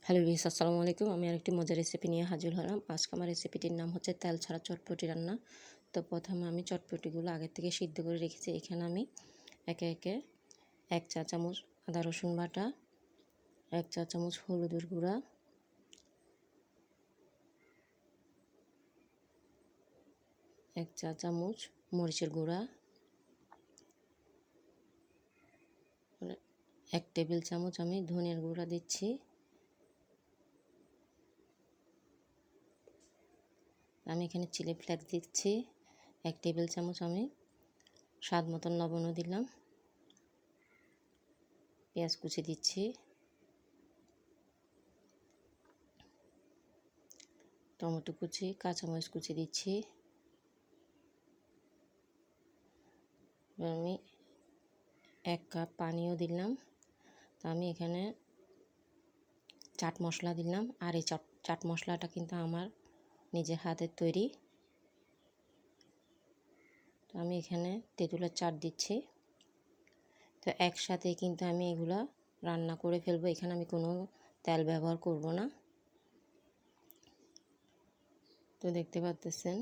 Hello viewers, আসসালামু আলাইকুম। আমি আরেকটি মজার রেসিপি নিয়ে হাজির হলাম। আজকে আমার রেসিপিটির নাম হচ্ছে তেল ছাড়া চটপটি রান্না। তো প্রথমে আমি চটপটিগুলো আগে থেকে সিদ্ধ করে রেখেছি। এখানে আমি একে একে 1 চা চামচ আদা রসুন বাটা, 1 চা চামচ হলুদের গুঁড়া, 1 চা চামচ মরিচের গুঁড়া, 1 টেবিল চামচ আমি ধনিয়ার গুঁড়া দিচ্ছি। আমি এখানে চিলি ফ্লেক্স দিচ্ছি 1 টেবিল চামচ। আমি স্বাদ মতন লবণও দিলাম। পেঁয়াজ কুচি দিচ্ছি, টমেটো কুচি, কাঁচামরিচ কুচি দিচ্ছি। আমি 1 কাপ পানিও দিলাম। তো আমি এখানে চাট মশলা দিলাম, আর এই চাট মশলাটা কিন্তু আমার নিজের হাতের তৈরি। তো আমি এখানে তেঁতুলের চাট দিচ্ছি। তো একসাথে কিন্তু আমি এগুলা রান্না করে ফেলবো। এখানে আমি কোনো তেল ব্যবহার করব না। তো দেখতে পাচ্ছেন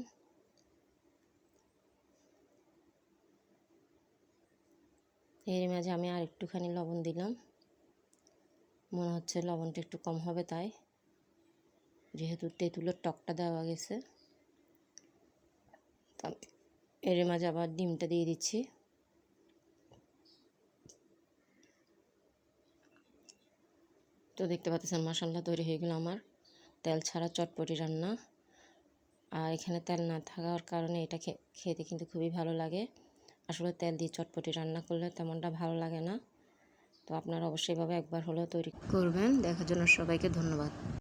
এর মাঝে আমি আর একটুখানি লবণ দিলাম। মনে হচ্ছে লবণটা একটু কম হবে, তাই, যেহেতু তেঁতুলের টকটা দেওয়া গেছে। তো এর মাঝে আবার ডিমটা দিয়ে দিচ্ছি। তো দেখতে পাচ্ছেন মাশাআল্লাহ তৈরি হয়ে গেল আমার তেল ছাড়া চটপটি রান্না। আর এখানে তেল না থাকার কারণে এটা খেতে কিন্তু খুবই ভালো লাগে। আসলে তেল দিয়ে চটপটি রান্না করলে তেমনটা ভালো লাগে না। তো আপনারা অবশ্যই এভাবে একবার হলেও তৈরি করবেন। দেখার জন্য সবাইকে ধন্যবাদ।